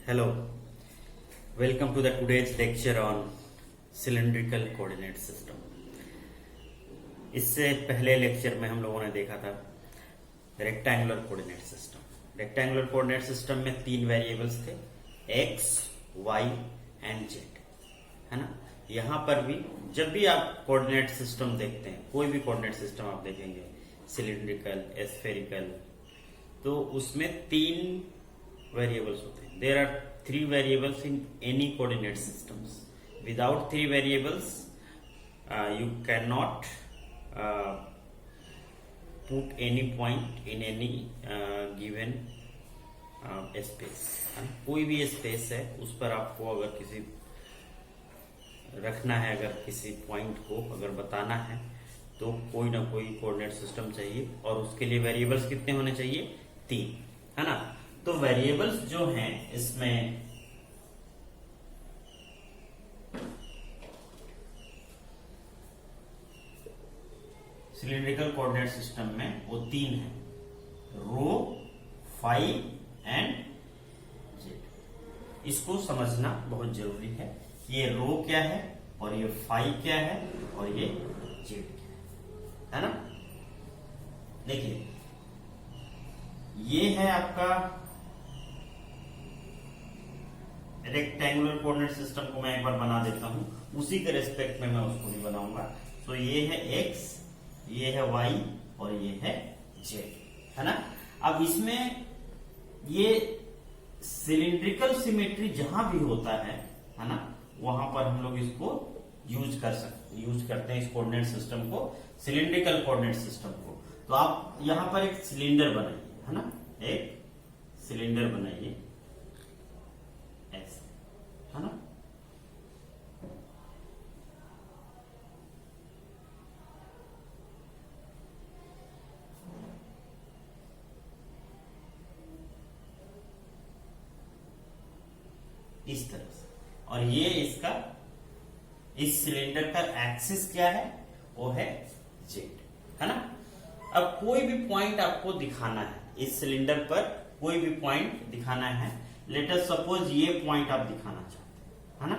Hello, welcome to the today's lecture on cylindrical coordinate system. इससे पहले lecture में हम लोगों ने देखा था rectangular coordinate system. Rectangular coordinate system में तीन वेरिएबल्स थे, x, y एंड z, है ना। यहाँ पर भी जब भी आप कोऑर्डिनेट सिस्टम देखते हैं, कोई भी कोऑर्डिनेट सिस्टम आप देखेंगे, सिलिंड्रिकल, स्फेरिकल, तो उसमें तीन वेरिएबल्स होते हैं। There are three variables in any coordinate systems. Without three variables you can not put any point in any given space। कोई भी स्पेस है उस पर आपको अगर किसी रखना है, अगर किसी पॉइंट को अगर बताना है तो कोई ना कोई कोऑर्डिनेट सिस्टम चाहिए, और उसके लिए वेरिएबल्स कितने होने चाहिए? तीन, है ना। तो वेरिएबल्स जो हैं इसमें सिलिंड्रिकल कोऑर्डिनेट सिस्टम में वो तीन है, रो, फाई एंड जेड। इसको समझना बहुत जरूरी है कि ये रो क्या है और ये फाई क्या है और ये जेड क्या है ना। देखिए, ये है आपका रेक्टेंगुलर कोऑर्डिनेट सिस्टम को मैं एक बार बना देता हूं, उसी के रेस्पेक्ट में मैं उसको भी बनाऊंगा। तो ये है एक्स, ये है y और ये है z, है ना। अब इसमें ये सिलिंड्रिकल सिमेट्री जहां भी होता है ना, वहां पर हम लोग इसको यूज करते हैं इस कोऑर्डिनेट सिस्टम को, सिलिंड्रिकल कोऑर्डिनेट सिस्टम को। तो आप यहां पर एक सिलेंडर बनाइए, है ना, एक सिलेंडर बनाइए ऐसे, है ना। इस तरह से, और ये इसका, इस सिलेंडर का एक्सिस क्या है? वो है जेड, है ना। अब कोई भी पॉइंट आपको दिखाना है इस सिलेंडर पर, कोई भी पॉइंट दिखाना है। लेट अस सपोज ये पॉइंट आप दिखाना चाहते हैं, है ना,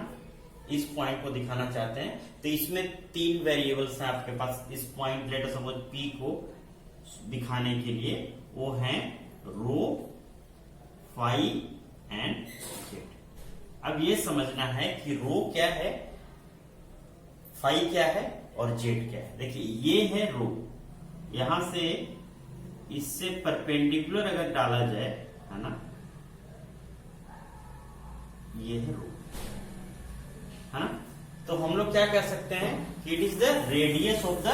इस पॉइंट को दिखाना चाहते हैं, तो इसमें तीन वेरिएबल्स हैं आपके पास। इस point let us suppose P को दिखाने के लिए वो है रो, फाई एंड जेड। अब ये समझना है कि रो क्या है, फाई क्या है और जेड क्या है। देखिए, ये है रो, यहां से इससे परपेंडिकुलर अगर डाला जाए, है ना, ये है रो, है ना। तो हम लोग क्या कह सकते हैं कि it is the radius of the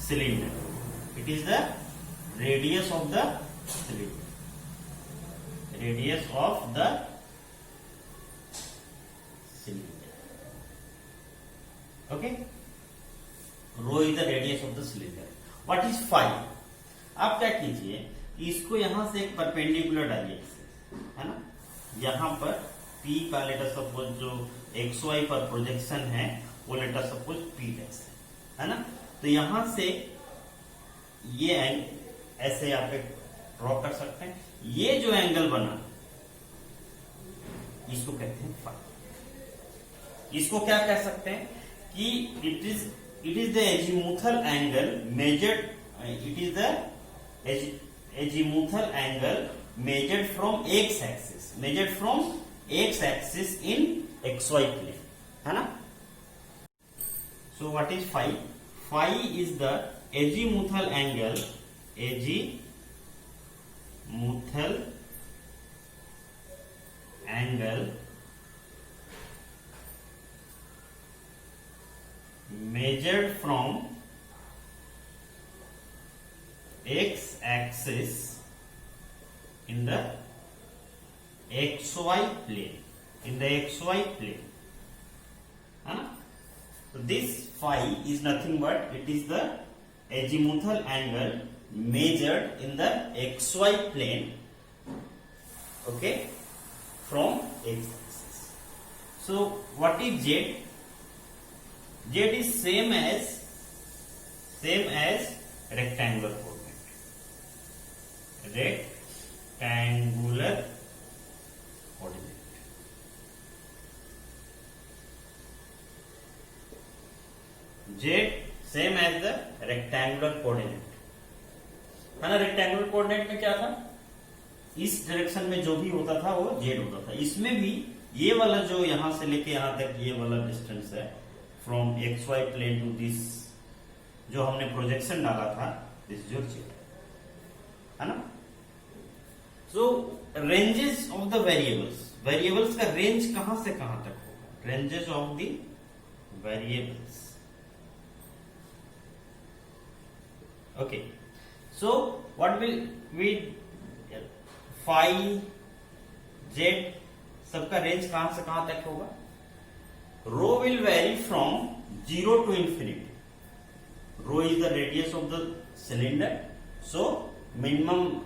cylinder, it is the radius of the cylinder, radius of the okay. Rho is the radius of the cylinder. What is phi? आप क्या कीजिए, इसको यहां से एक परपेंडिकुलर डालिए, है ना। यहां पर P का लेटर सपोज जो XY पर प्रोजेक्शन है वो लेटर सपोज P है ना। तो यहां से ये ऐसे आप ड्रॉ कर सकते हैं। ये जो एंगल बना इसको कहते हैं फाई। इसको क्या कह सकते हैं कि it is the azimuthal angle measured, it is the azimuthal angle measured from x axis, measured from x axis in XY plane, है ना। So what is phi? Phi is the azimuthal angle, azimuthal angle measured from x axis in the XY plane, in the XY plane, huh? So this phi is nothing but it is the azimuthal angle measured in the XY plane, okay, from x axis. So what is z? Z is same as rectangular coordinate, rectangular coordinate, same as the rectangular coordinate, है ना। Rectangular coordinate में क्या था, इस direction में जो भी होता था वो जेड होता था। इसमें भी ये वाला जो यहां से लेके यहां तक ये वाला डिस्टेंस है from x y plane to this, जो हमने प्रोजेक्शन डाला था, दिस जो जेड है ना। So ranges of the variables, variables का रेंज कहां से कहां तक होगा, ranges of the variables. Okay, so what will we phi Z सबका रेंज कहां से कहां तक होगा, rho will vary from 0 to infinity. Rho is the radius of the cylinder, so minimum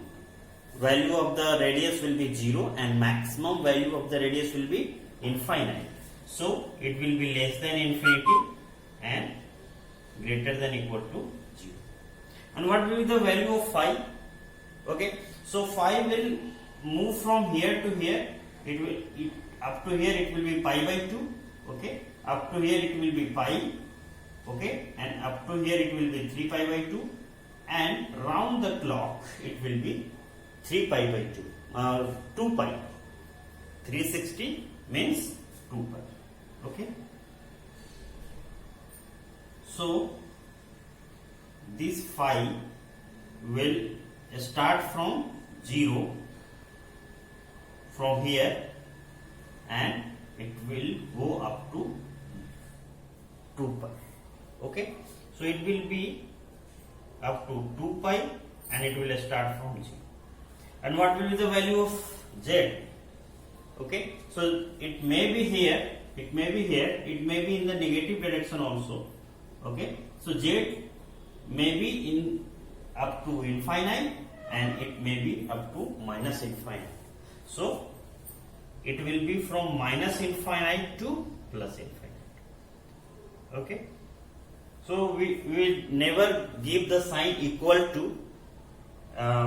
value of the radius will be 0 and maximum value of the radius will be infinite. So it will be less than infinity and greater than equal to 0. And what will be the value of phi? Okay, so phi will move from here to here. Up to here it will be pi by 2. Okay, up to here it will be pi. Okay, and up to here it will be 3 pi by 2, and round the clock it will be 3 pi by 2, 2 pi. 360 means 2 pi. Okay, so this phi will start from 0 from here and it will go up to 2 pi. Okay, so it will be up to 2 pi and it will start from 0. And what will be the value of z? Okay, so it may be here, it may be here, it may be in the negative direction also. Okay, so z may be in up to infinite and it may be up to minus infinite. So it will be from minus infinite to plus infinite. Okay, so we will never give the sign equal to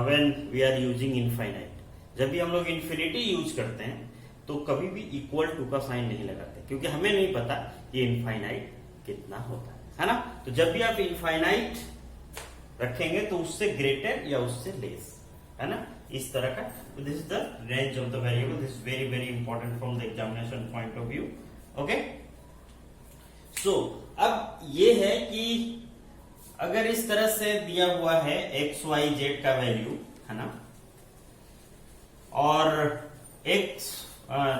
when we are using infinite. जब भी हम लोग infinity use करते हैं तो कभी भी equal to का साइन नहीं लगाते, क्योंकि हमें नहीं पता ये infinite कितना होता है ना। तो जब भी आप infinite रखेंगे तो उससे greater या उससे less, है ना, इस तरह का। तो this is the range of the variable, this very very important from the examination point of view. Okay, so अब ये है कि अगर इस तरह से दिया हुआ है एक्स वाई जेड का वैल्यू, है ना, और एक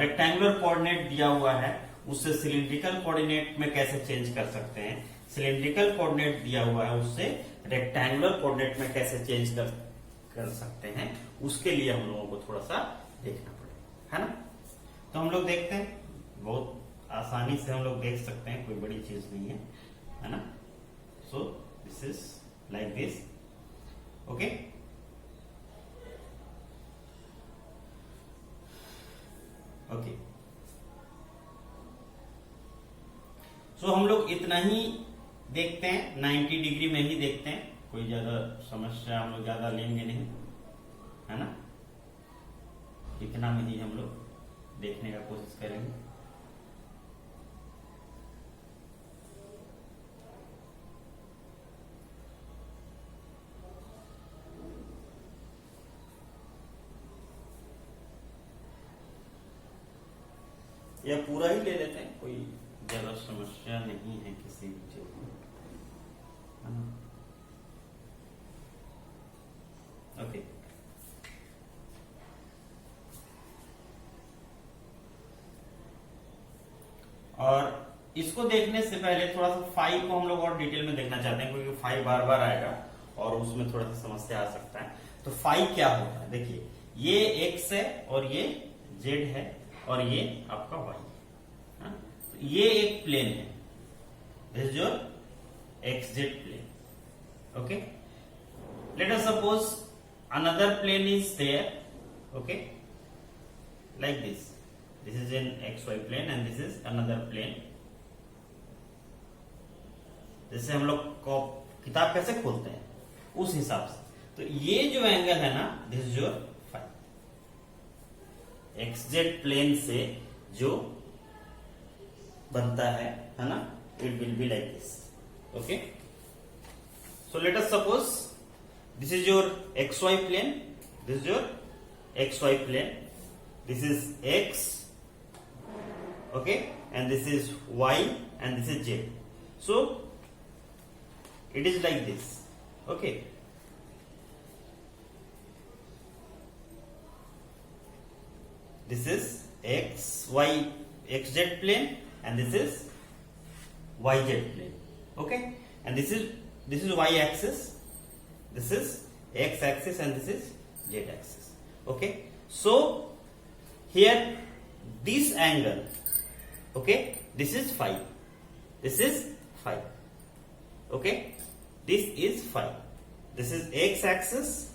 रेक्टेंगुलर कोऑर्डिनेट दिया हुआ है, उससे सिलिंड्रिकल कोऑर्डिनेट में कैसे चेंज कर सकते हैं, सिलिंड्रिकल कोऑर्डिनेट दिया हुआ है उससे रेक्टेंगुलर कोऑर्डिनेट में कैसे चेंज कर सकते हैं, उसके लिए हम लोगों को थोड़ा सा देखना पड़ेगा, है ना। तो हम लोग देखते हैं, बहुत आसानी से हम लोग देख सकते हैं, कोई बड़ी चीज नहीं है ना। So this is like this. Okay, okay, so हम लोग इतना ही देखते हैं, 90 डिग्री में ही देखते हैं, कोई ज्यादा समस्या हम लोग ज्यादा लेंगे नहीं, है ना। इतना में ही हम लोग देखने का कोशिश करेंगे। या पूरा ही ले लेते हैं, कोई ज्यादा समस्या नहीं है किसी भी चीज में। ओके, और इसको देखने से पहले थोड़ा सा फाई को हम लोग और डिटेल में देखना चाहते हैं, क्योंकि फाई बार बार आएगा और उसमें थोड़ा सा समस्या आ सकता है। तो फाई क्या होता है, देखिए ये एक्स है और ये जेड है और ये आपका वाई है। तो ये एक प्लेन है, this is your x z plane. Okay, let us suppose another plane is there, okay, like this is an xy plane and this is another plane। जैसे हम लोग किताब कैसे खोलते हैं उस हिसाब से, तो ये जो एंगल है ना, this is your phi, x z plane से जो बनता है ना, it will be like this. Okay, So let us suppose this is your xy plane, this is your xy plane, this is x, okay, and this is y, and this is z. So it is like this, okay. This is xz plane, and this is yz plane, okay, and this is y axis, this is x axis, and this is z axis, okay. So here this angle, okay, this is phi, this is phi, okay, this is phi, this is x axis,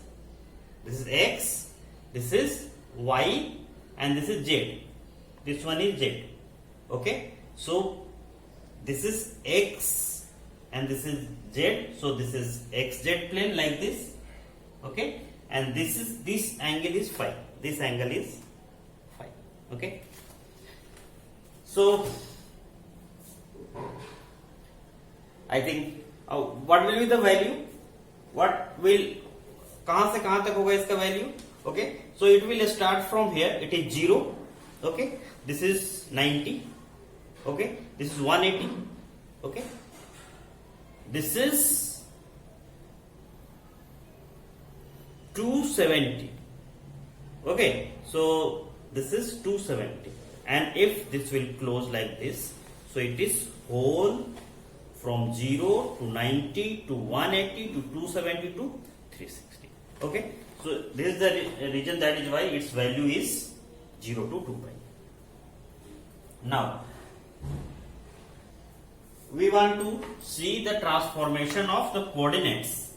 this is x, this is y, and this is z, this one is z, okay. So this is x and this is z, so this is xz plane like this, okay, and this angle is phi, this angle is phi, okay. So I think what will be the value, what will, कहां से कहां तक होगा इसका value, okay. So it will start from here, it is 0, okay, this is 90, okay, this is 180, okay, this is 270, okay. So this is 270, and if this will close like this, so it is whole from 0 to 90 to 180 to 270 to 360, okay. So this is the region, that is why its value is 0 to 2 pi. Now we want to see the transformation of the coordinates,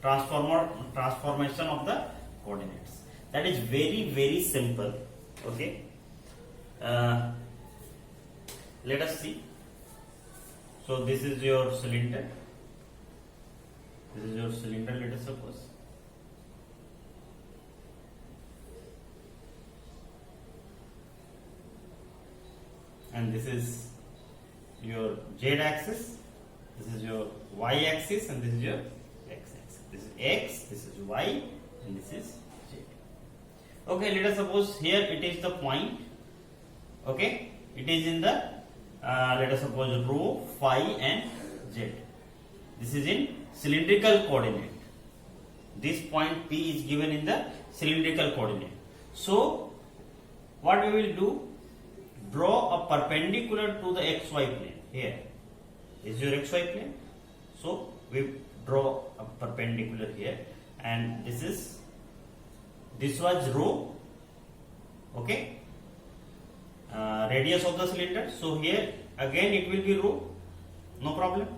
transformation of the coordinates. That is very simple, okay. Let us see. So this is your cylinder, let us suppose, and this is your z axis, this is your y axis, and this is your x axis. This is x, this is y, and this is z. Okay, let us suppose here it is the point, okay, it is in the let us suppose rho, phi, and z. This is in cylindrical coordinate. This point P is given in the cylindrical coordinate. So what we will do, draw a perpendicular to the xy plane. Here is your xy plane, so we draw a perpendicular here, and this was rho, okay, radius of the cylinder. So here again it will be rho, no problem,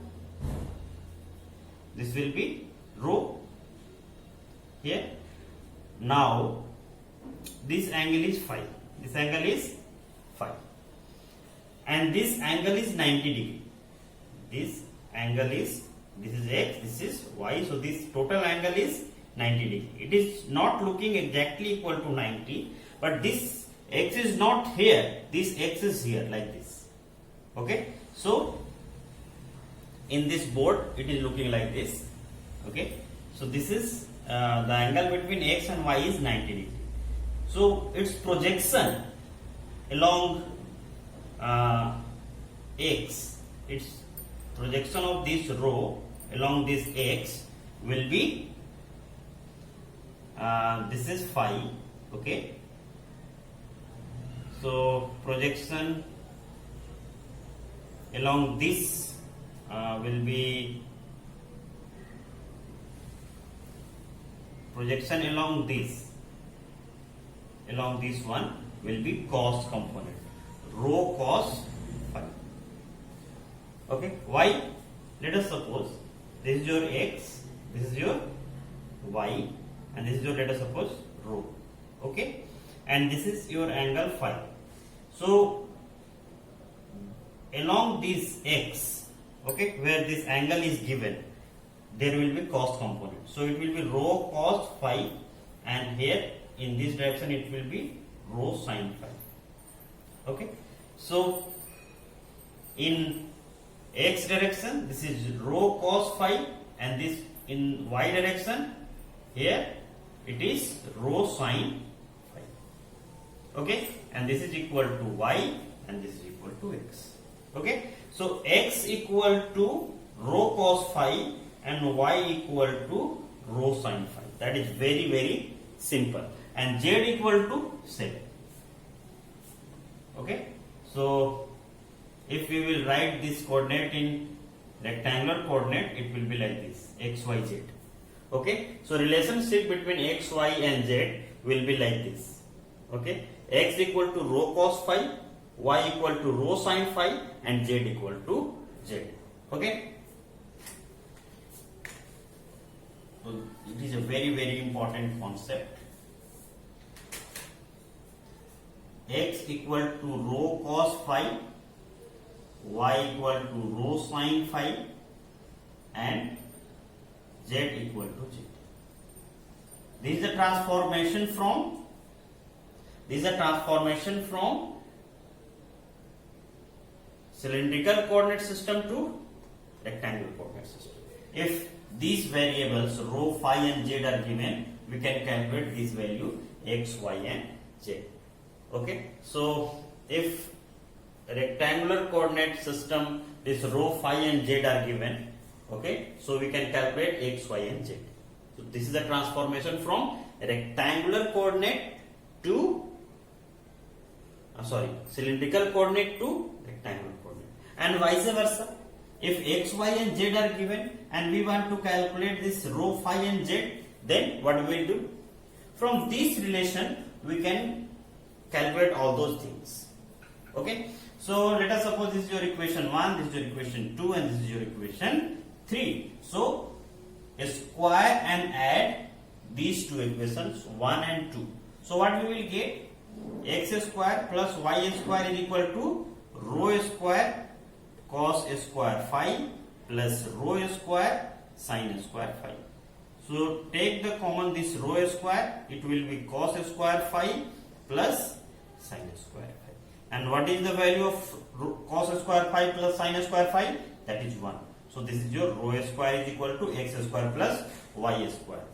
this will be rho here. Now this angle is phi, this angle is phi, and this angle is 90 degree. This angle is, this is x, this is y, so this total angle is 90 degree. It is not looking exactly equal to 90, but this x is not here, this x is here like this, okay. So in this board it is looking like this, okay. So this is the angle between x and y is 90 degree. So its projection along x, its projection of this rho along this x will be this is phi, okay. So projection along this will be, projection along this one will be cos component, rho cos phi, okay. Y, let us suppose this is your x, this is your y, and this is your, let us suppose, rho, okay, and this is your angle phi. So along this x, okay, where this angle is given, there will be cos component, so it will be rho cos phi, and here in this direction it will be rho sin phi, okay. So in x direction this is rho cos phi, and this in y direction, here it is rho sine phi. Okay, and this is equal to y and this is equal to x. Okay, so x equal to rho cos phi and y equal to rho sine phi. That is very simple. And z equal to 7. Okay, so if we will write this coordinate in rectangular coordinate, it will be like this, x, y, z. Okay, so relationship between x, y and z will be like this. Okay, x equal to rho cos phi, y equal to rho sine phi and z equal to z. Okay, so it is a very important concept. X equal to rho cos phi, y equal to rho sine phi and z equal to z. This is the transformation from cylindrical coordinate system to rectangular coordinate system. If these variables rho, phi and z are given, we can calculate this value x, y and z. Okay, so if rectangular coordinate system, this rho, phi and z are given, okay, so we can calculate x, y and z. So this is the transformation from rectangular coordinate to cylindrical coordinate to rectangular coordinate, and vice versa. If x, y and z are given and we want to calculate this rho, phi and z, then what we will do? From this relation we can calculate all those things. Okay, so let us suppose this is your equation 1, this is your equation 2 and this is your equation 3. So square and add these two equations 1 and 2. So what we will get? X square plus y square is equal to rho square cos square phi plus rho square sin square phi. So take the common this rho square, it will be cos square phi plus sin square phi. And what is the value of cos square phi plus sin square phi? That is 1. So this is your rho square is equal to x square plus y square.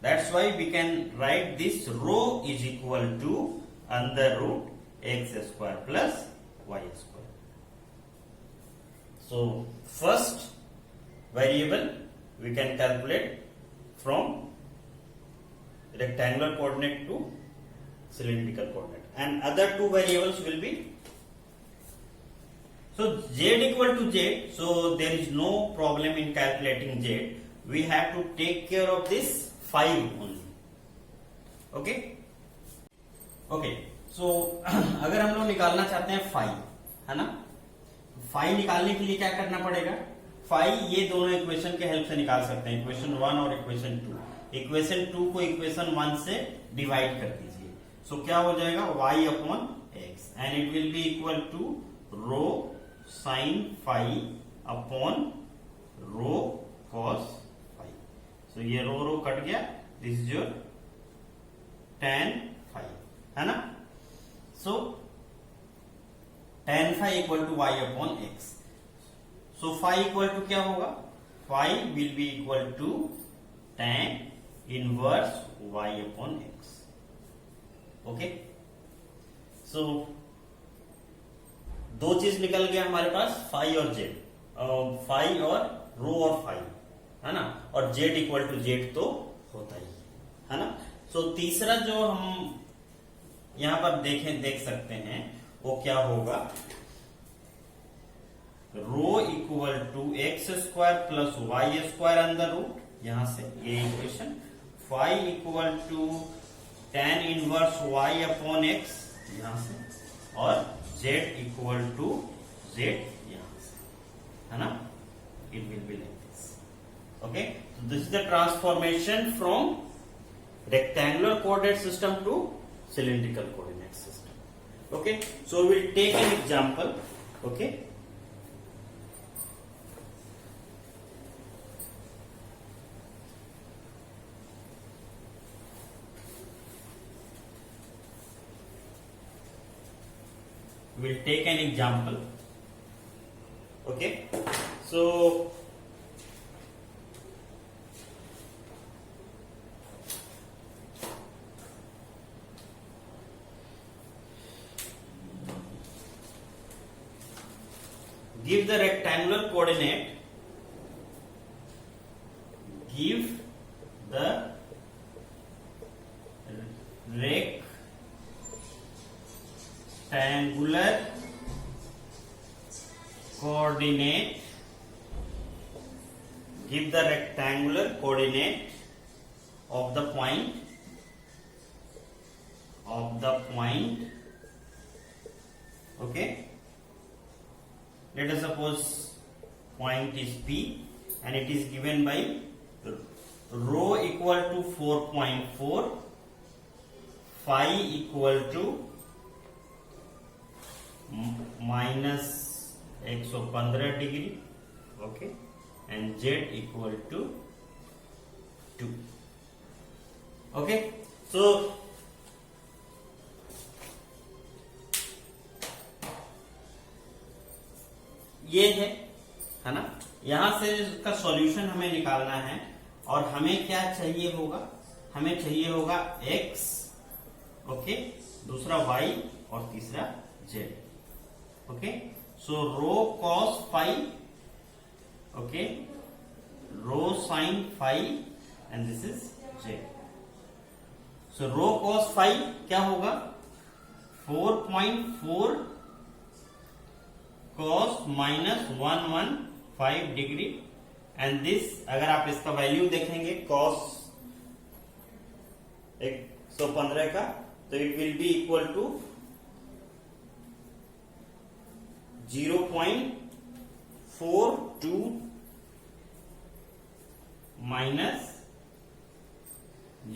That's why we can write this rho is equal to under root x square plus y square. So first variable we can calculate from rectangular coordinate to cylindrical coordinate, and other two variables will be, so z equal to z, so there is no problem in calculating z. We have to take care of this phi only. Okay, so अगर हम लोग निकालना चाहते हैं phi, है ना, phi निकालने के लिए क्या करना पड़ेगा? फाई ये दोनों इक्वेशन के हेल्प से निकाल सकते हैं, इक्वेशन 1 और इक्वेशन 2. इक्वेशन 2 को इक्वेशन 1 से डिवाइड कर दीजिए. सो क्या हो जाएगा? y upon x and it will be equal to rho sine phi upon rho cos phi. So ये रो कट गया, this is your tan phi, है ना. So tan phi equal to y upon x. So phi equal to क्या होगा? Phi will be equal to tan inverse y upon x. Okay, so दो चीज निकल गया हमारे पास, फाई और जेड, फाई और रो और फाई, है ना, और जेड इक्वल टू जेड तो होता ही है ना. सो तीसरा जो हम यहां पर देख सकते हैं वो क्या होगा? Rho equal to x square plus y square under root, यहां से ये equation. Phi equal to tan inverse y upon x यहां से, और z इक्वल टू z यहां से, है ना. It will be like this. Okay, so this is the transformation from rectangular coordinate system to cylindrical coordinate system. Okay, so we'll take an example. Okay, we'll take an example. Okay, so give the rectangular coordinate, give the rectangular coordinate, give the rectangular coordinate of the point okay. Let us suppose point is P and it is given by rho equal to 4.4, phi equal to minus 115 degree, okay, and Z equal to 2. Okay, so ये है ना, यहां से इसका solution हमें निकालना है और हमें क्या चाहिए होगा, हमें चाहिए होगा x, ओके, दूसरा y और तीसरा z, okay. So rho cos phi, okay, rho sine phi and this is z. So rho cos phi क्या होगा, 4.4 cos minus 115 degree and this, अगर आप इसका वैल्यू देखेंगे cos 115 का, तो it will be equal to 0.42 minus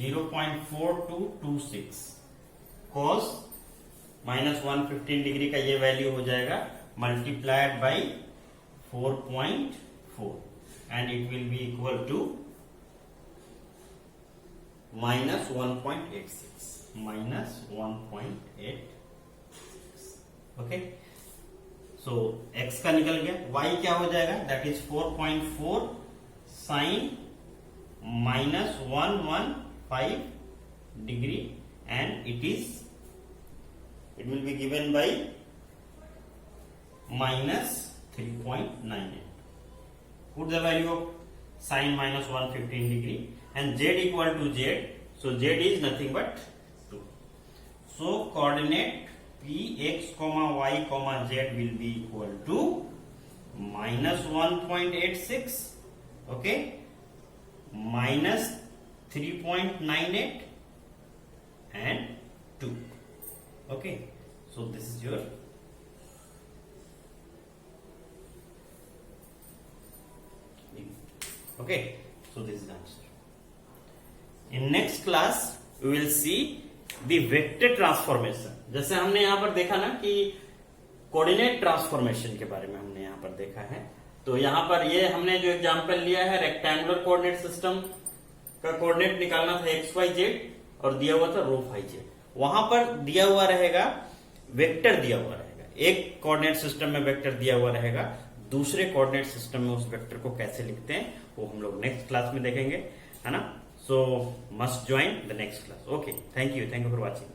0.4226 cos minus 115 degree का ये वैल्यू हो जाएगा multiplied by 4.4 and it will be equal to minus 1.86. Okay, so x का निकल गया, y क्या हो जाएगा, that is 4.4 sin minus 115 degree and it will be given by minus 3.98. Put the value of sin minus 115 degree and z equal to z. So z is nothing but 2. So coordinate px comma y comma z will be equal to minus 1.86, okay, minus 3.98 and 2. Okay, so this is your okay, so this is the answer. In next class we will see the vector transformation. जैसे हमने यहाँ पर देखा ना कि coordinate transformation के बारे में हमने यहाँ पर देखा है, तो यहाँ पर ये हमने जो एग्जांपल लिया है रेक्टेंगुलर कोऑर्डिनेट सिस्टम का कोऑर्डिनेट निकालना था एक्स वाई जेड और दिया हुआ था रो फाई जेड. वहां पर दिया हुआ रहेगा वेक्टर, दिया हुआ रहेगा एक कोऑर्डिनेट सिस्टम में वेक्टर दिया हुआ रहेगा, दूसरे कोऑर्डिनेट सिस्टम में उस वेक्टर को कैसे लिखते हैं वो हम लोग नेक्स्ट क्लास में देखेंगे, है ना. सो must join the next class. Okay, thank you for watching.